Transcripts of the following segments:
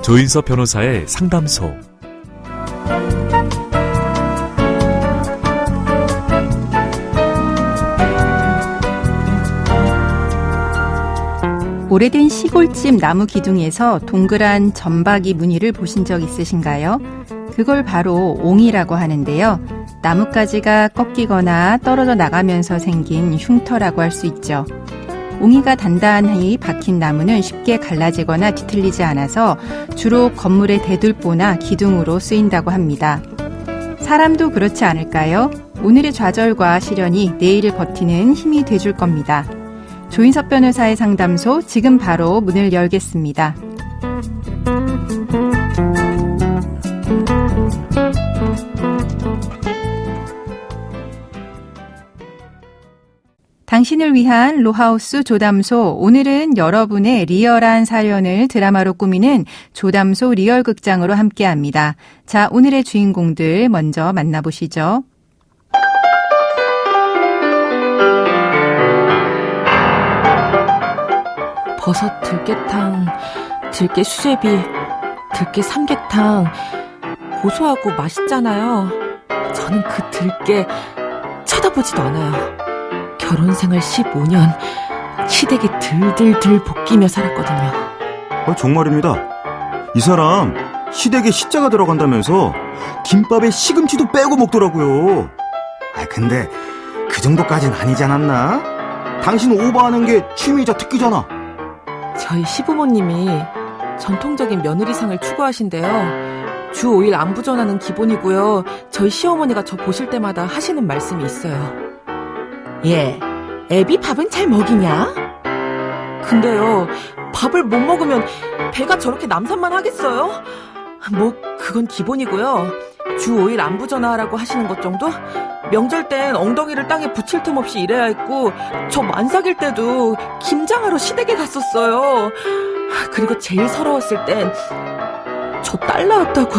조인섭 변호사의 상담소. 오래된 시골집 나무 기둥에서 동그란 점박이 무늬를 보신 적 있으신가요? 그걸 바로 옹이라고 하는데요. 나뭇가지가 꺾이거나 떨어져 나가면서 생긴 흉터라고 할 수 있죠. 옹이가 단단히 박힌 나무는 쉽게 갈라지거나 뒤틀리지 않아서 주로 건물의 대들보나 기둥으로 쓰인다고 합니다. 사람도 그렇지 않을까요? 오늘의 좌절과 시련이 내일을 버티는 힘이 돼줄 겁니다. 조인섭 변호사의 상담소 지금 바로 문을 열겠습니다. 당신을 위한 로하우스 조담소, 오늘은 여러분의 리얼한 사연을 드라마로 꾸미는 조담소 리얼극장으로 함께합니다. 자, 오늘의 주인공들 먼저 만나보시죠. 버섯 들깨탕, 들깨 수제비, 들깨 삼계탕 고소하고 맛있잖아요. 저는 그 들깨 쳐다보지도 않아요. 결혼생활 15년 시댁에 들들들 볶이며 살았거든요. 정말입니다. 이 사람 시댁에 시자가 들어간다면서 김밥에 시금치도 빼고 먹더라고요. 근데 그 정도까진 아니지 않았나? 당신 오버하는 게 취미이자 특기잖아. 저희 시부모님이 전통적인 며느리상을 추구하신대요. 주 5일 안부전하는 기본이고요. 저희 시어머니가 저 보실 때마다 하시는 말씀이 있어요. 예, 애비 밥은 잘 먹이냐? 근데요, 밥을 못 먹으면 배가 저렇게 남산만 하겠어요? 그건 기본이고요. 주 5일 안부전화하라고 하시는 것 정도? 명절 땐 엉덩이를 땅에 붙일 틈 없이 일해야 했고, 저 만삭일 때도 김장하러 시댁에 갔었어요. 그리고 제일 서러웠을 땐 저 딸 낳았다고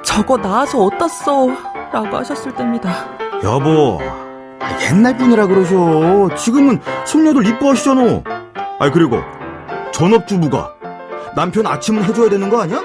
저거 낳아서 어떻소? 라고 하셨을 때입니다. 여보, 옛날 분이라 그러셔. 지금은 손녀들 이뻐하시잖아. 그리고 전업주부가 남편 아침은 해줘야 되는 거 아니야?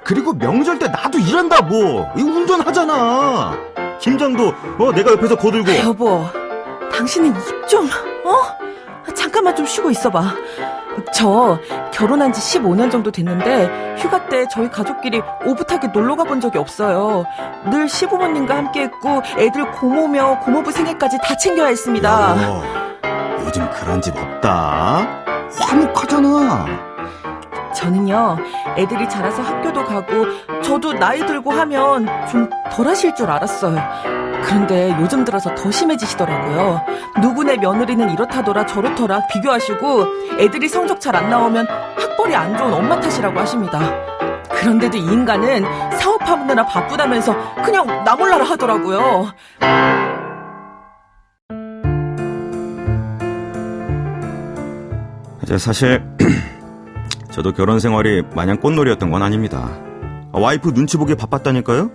그리고 명절 때 나도 일한다 이거 운전하잖아. 김장도 내가 옆에서 거들고. 여보, 당신은 입 좀 잠깐만 좀 쉬고 있어봐. 저 결혼한 지 15년 정도 됐는데 휴가 때 저희 가족끼리 오붓하게 놀러 가본 적이 없어요. 늘 시부모님과 함께 했고 애들 고모며 고모부 생일까지 다 챙겨야 했습니다. 요즘 그런 집 없다. 화목하잖아. 저는요, 애들이 자라서 학교도 가고 저도 나이 들고 하면 좀 덜 하실 줄 알았어요. 그런데 요즘 들어서 더 심해지시더라고요. 누구네 며느리는 이렇다더라 저렇더라 비교하시고 애들이 성적 잘 안 나오면 학벌이 안 좋은 엄마 탓이라고 하십니다. 그런데도 이 인간은 사업하느라 바쁘다면서 그냥 나 몰라라 하더라고요. 사실 저도 결혼 생활이 마냥 꽃놀이였던 건 아닙니다. 와이프 눈치 보기 바빴다니까요?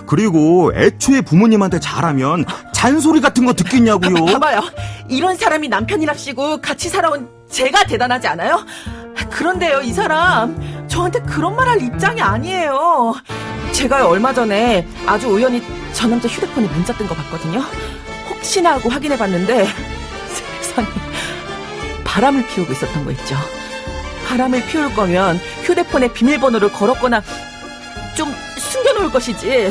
그리고 애초에 부모님한테 잘하면 잔소리 같은 거 듣겠냐고요. 봐봐요. 이런 사람이 남편이랍시고 같이 살아온 제가 대단하지 않아요? 그런데요, 이 사람 저한테 그런 말 할 입장이 아니에요. 제가 얼마 전에 아주 우연히 저 남자 휴대폰에 문자 뜬 거 봤거든요. 혹시나 하고 확인해봤는데 세상에 바람을 피우고 있었던 거 있죠. 바람을 피울 거면 휴대폰에 비밀번호를 걸었거나 좀 숨겨놓을 것이지.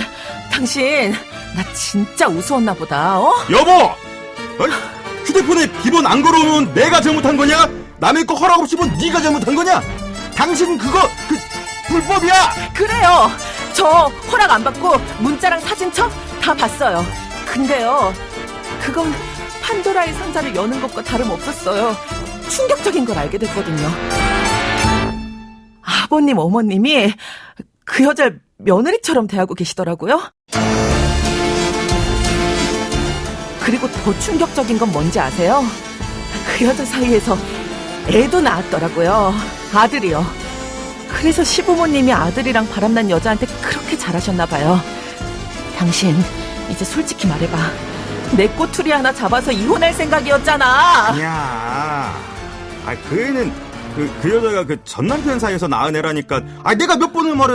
당신 나 진짜 우스웠나 보다. 여보! 휴대폰에 비번 안 걸어놓으면 내가 잘못한 거냐? 남의 거 허락 없이 본 네가 잘못한 거냐? 당신 그거 불법이야! 그래요. 저 허락 안 받고 문자랑 사진첩 다 봤어요. 근데요, 그건 판도라의 상자를 여는 것과 다름없었어요. 충격적인 걸 알게 됐거든요. 아버님, 어머님이 그 여자를 며느리처럼 대하고 계시더라고요. 그리고 더 충격적인 건 뭔지 아세요? 그 여자 사이에서 애도 낳았더라고요. 아들이요. 그래서 시부모님이 아들이랑 바람난 여자한테 그렇게 잘하셨나 봐요. 당신 이제 솔직히 말해봐. 내 꼬투리 하나 잡아서 이혼할 생각이었잖아. 아니야. 그 애는 그 여자가 그 전 남편 사이에서 낳은 애라니까. 내가 몇 번을 말해?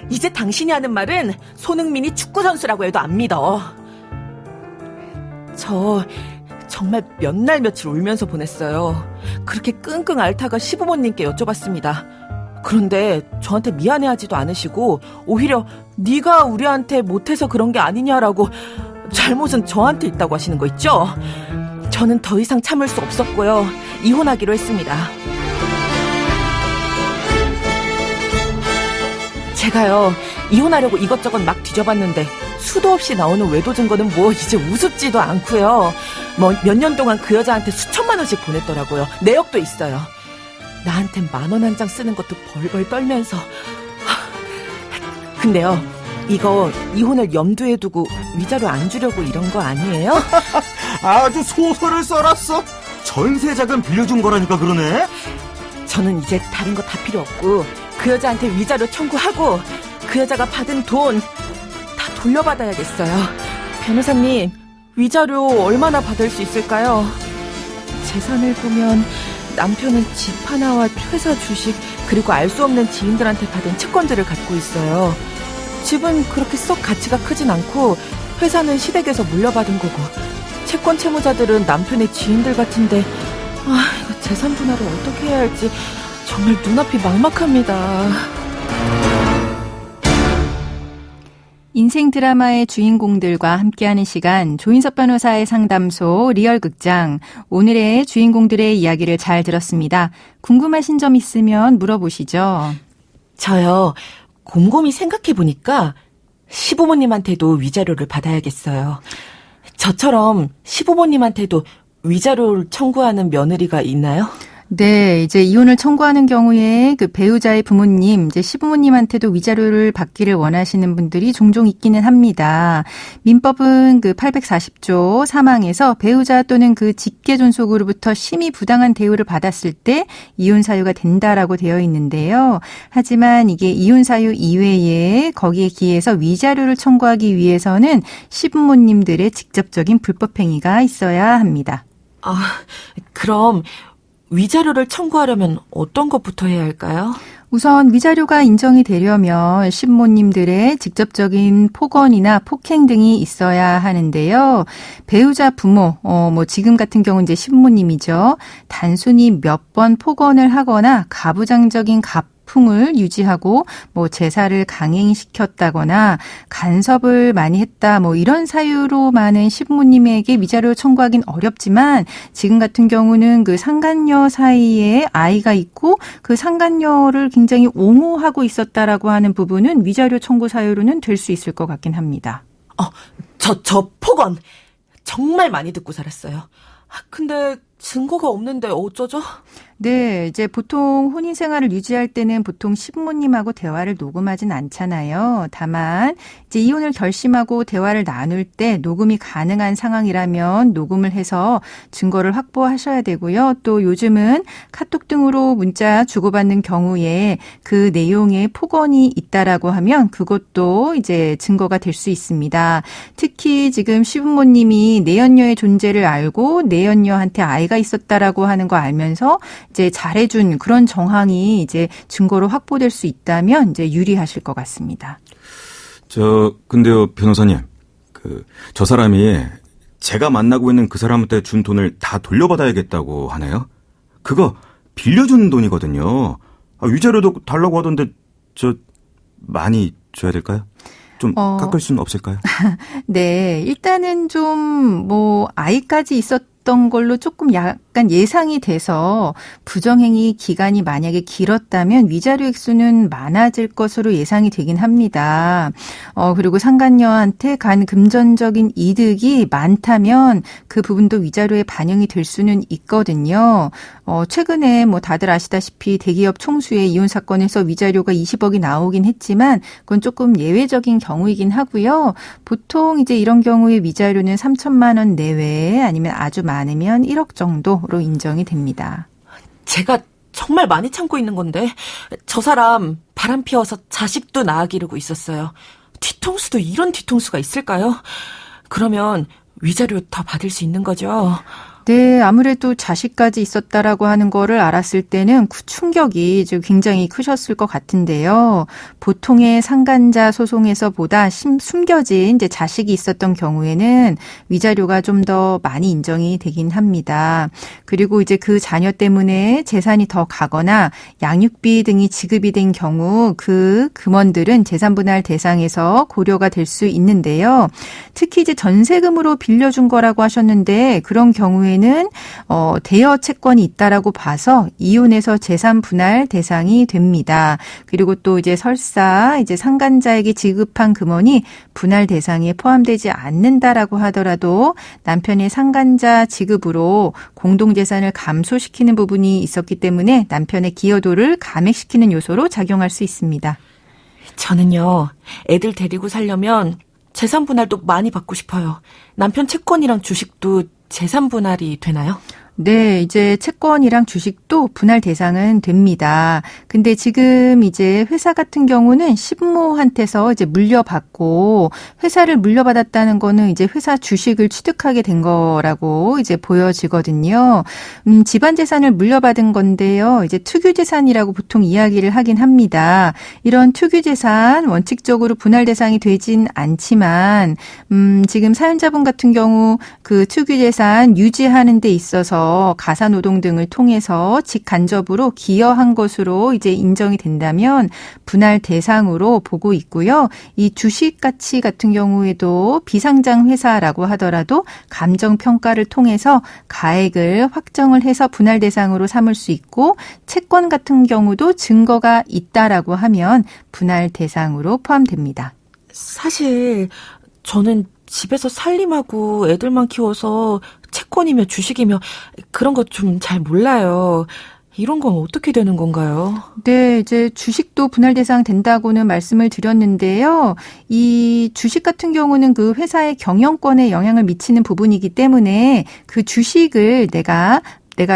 이제 당신이 하는 말은 손흥민이 축구선수라고 해도 안 믿어. 저 정말 몇 날 며칠 울면서 보냈어요. 그렇게 끙끙 앓다가 시부모님께 여쭤봤습니다. 그런데 저한테 미안해하지도 않으시고 오히려 네가 우리한테 못해서 그런 게 아니냐라고 잘못은 저한테 있다고 하시는 거 있죠? 저는 더 이상 참을 수 없었고요. 이혼하기로 했습니다. 제가요, 이혼하려고 이것저것 막 뒤져봤는데 수도 없이 나오는 외도 증거는 뭐 이제 우습지도 않고요. 뭐 몇 년 동안 그 여자한테 수천만 원씩 보냈더라고요. 내역도 있어요. 나한텐 10,000원 한 장 쓰는 것도 벌벌 떨면서. 근데요, 이거 이혼을 염두에 두고 위자료 안 주려고 이런 거 아니에요? 아주 소설을 써놨어. 전세자금 빌려준 거라니까 그러네. 저는 이제 다른 거 다 필요 없고 그 여자한테 위자료 청구하고 그 여자가 받은 돈 다 돌려받아야겠어요. 변호사님, 위자료 얼마나 받을 수 있을까요? 재산을 보면 남편은 집 하나와 회사 주식 그리고 알 수 없는 지인들한테 받은 채권들을 갖고 있어요. 집은 그렇게 썩 가치가 크진 않고 회사는 시댁에서 물려받은 거고 채권 채무자들은 남편의 지인들 같은데 이거 재산 분할을 어떻게 해야 할지 정말 눈앞이 막막합니다. 인생 드라마의 주인공들과 함께하는 시간, 조인섭 변호사의 상담소 리얼극장. 오늘의 주인공들의 이야기를 잘 들었습니다. 궁금하신 점 있으면 물어보시죠. 저요, 곰곰이 생각해보니까 시부모님한테도 위자료를 받아야겠어요. 저처럼 시부모님한테도 위자료를 청구하는 며느리가 있나요? 네, 이제 이혼을 청구하는 경우에 그 배우자의 부모님, 이제 시부모님한테도 위자료를 받기를 원하시는 분들이 종종 있기는 합니다. 민법은 그 840조 3항에서 배우자 또는 그 직계 존속으로부터 심히 부당한 대우를 받았을 때 이혼 사유가 된다라고 되어 있는데요. 하지만 이게 이혼 사유 이외에 거기에 기해서 위자료를 청구하기 위해서는 시부모님들의 직접적인 불법 행위가 있어야 합니다. 그럼 위자료를 청구하려면 어떤 것부터 해야 할까요? 우선 위자료가 인정이 되려면 시부모님들의 직접적인 폭언이나 폭행 등이 있어야 하는데요. 배우자 부모, 뭐 지금 같은 경우 이제 시부모님이죠. 단순히 몇 번 폭언을 하거나 가부장적인 풍을 유지하고 뭐 제사를 강행시켰다거나 간섭을 많이 했다 뭐 이런 사유로 많은 시부모님에게 위자료 청구하긴 어렵지만 지금 같은 경우는 그 상간녀 사이에 아이가 있고 그 상간녀를 굉장히 옹호하고 있었다라고 하는 부분은 위자료 청구 사유로는 될 수 있을 것 같긴 합니다. 저 폭언 정말 많이 듣고 살았어요. 근데 증거가 없는데 어쩌죠? 네, 이제 보통 혼인 생활을 유지할 때는 보통 시부모님하고 대화를 녹음하진 않잖아요. 다만 이제 이혼을 결심하고 대화를 나눌 때 녹음이 가능한 상황이라면 녹음을 해서 증거를 확보하셔야 되고요. 또 요즘은 카톡 등으로 문자 주고받는 경우에 그 내용에 폭언이 있다라고 하면 그것도 이제 증거가 될 수 있습니다. 특히 지금 시부모님이 내연녀의 존재를 알고 내연녀한테 아이가 있었다라고 하는 거 알면서 이제 잘해준 그런 정황이 이제 증거로 확보될 수 있다면 이제 유리하실 것 같습니다. 근데요, 변호사님. 저 사람이 제가 만나고 있는 그 사람한테 준 돈을 다 돌려받아야겠다고 하네요. 그거 빌려준 돈이거든요. 위자료도 달라고 하던데 많이 줘야 될까요? 좀 깎을 수는 없을까요? 네, 일단은 좀 아이까지 있었던 걸로 조금 약간 예상이 돼서 부정행위 기간이 만약에 길었다면 위자료 액수는 많아질 것으로 예상이 되긴 합니다. 그리고 상간녀한테 간 금전적인 이득이 많다면 그 부분도 위자료에 반영이 될 수는 있거든요. 최근에 다들 아시다시피 대기업 총수의 이혼 사건에서 위자료가 20억이 나오긴 했지만 그건 조금 예외적인 경우이긴 하고요. 보통 이제 이런 경우에 위자료는 3천만 원 내외 아니면 아주 많으면 1억 정도로 인정이 됩니다. 제가 정말 많이 참고 있는 건데 저 사람 바람 피워서 자식도 낳아 기르고 있었어요. 뒤통수도 이런 뒤통수가 있을까요? 그러면 위자료 더 받을 수 있는 거죠? 네, 아무래도 자식까지 있었다라고 하는 거를 알았을 때는 그 충격이 굉장히 크셨을 것 같은데요. 보통의 상간자 소송에서보다 숨겨진 이제 자식이 있었던 경우에는 위자료가 좀 더 많이 인정이 되긴 합니다. 그리고 이제 그 자녀 때문에 재산이 더 가거나 양육비 등이 지급이 된 경우 그 금원들은 재산분할 대상에서 고려가 될 수 있는데요. 특히 이제 전세금으로 빌려준 거라고 하셨는데 그런 경우에는 대여 채권이 있다라고 봐서 이혼해서 재산 분할 대상이 됩니다. 그리고 또 이제 설사 이제 상간자에게 지급한 금원이 분할 대상에 포함되지 않는다라고 하더라도 남편의 상간자 지급으로 공동재산을 감소시키는 부분이 있었기 때문에 남편의 기여도를 감액시키는 요소로 작용할 수 있습니다. 저는요, 애들 데리고 살려면 재산 분할도 많이 받고 싶어요. 남편 채권이랑 주식도 재산 분할이 되나요? 네, 이제 채권이랑 주식도 분할 대상은 됩니다. 근데 지금 이제 회사 같은 경우는 신모한테서 이제 물려받고 회사를 물려받았다는 거는 이제 회사 주식을 취득하게 된 거라고 이제 보여지거든요. 집안 재산을 물려받은 건데요. 이제 투기 재산이라고 보통 이야기를 하긴 합니다. 이런 투기 재산 원칙적으로 분할 대상이 되진 않지만 지금 사연자분 같은 경우 그 투기 재산 유지하는 데 있어서 가사노동 등을 통해서 직간접으로 기여한 것으로 이제 인정이 된다면 분할 대상으로 보고 있고요. 이 주식 가치 같은 경우에도 비상장 회사라고 하더라도 감정 평가를 통해서 가액을 확정을 해서 분할 대상으로 삼을 수 있고 채권 같은 경우도 증거가 있다라고 하면 분할 대상으로 포함됩니다. 사실 저는 집에서 살림하고 애들만 키워서 채권이며 주식이며 그런 거 좀 잘 몰라요. 이런 건 어떻게 되는 건가요? 네, 이제 주식도 분할 대상 된다고는 말씀을 드렸는데요. 이 주식 같은 경우는 그 회사의 경영권에 영향을 미치는 부분이기 때문에 그 주식을 내가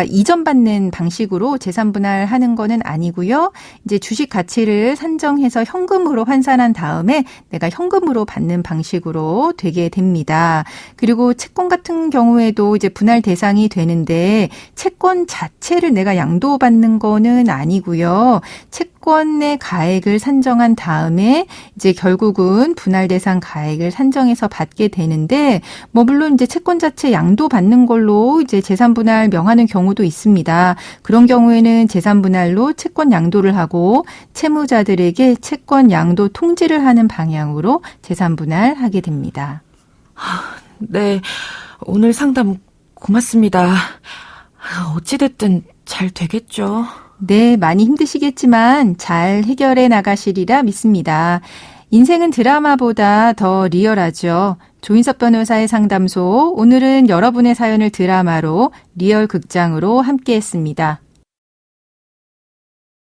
이전받는 방식으로 재산 분할하는 거는 아니고요. 이제 주식 가치를 산정해서 현금으로 환산한 다음에 내가 현금으로 받는 방식으로 되게 됩니다. 그리고 채권 같은 경우에도 이제 분할 대상이 되는데 채권 자체를 내가 양도받는 거는 아니고요. 채권의 가액을 산정한 다음에 이제 결국은 분할 대상 가액을 산정해서 받게 되는데 물론 이제 채권 자체 양도받는 걸로 이제 재산 분할 명하는 경우도 있습니다. 그런 경우에는 재산 분할로 채권 양도를 하고 채무자들에게 채권 양도 통지를 하는 방향으로 재산 분할하게 됩니다. 네, 오늘 상담 고맙습니다. 어찌됐든 잘 되겠죠? 네, 많이 힘드시겠지만 잘 해결해 나가시리라 믿습니다. 인생은 드라마보다 더 리얼하죠. 조인섭 변호사의 상담소, 오늘은 여러분의 사연을 드라마로 리얼 극장으로 함께했습니다.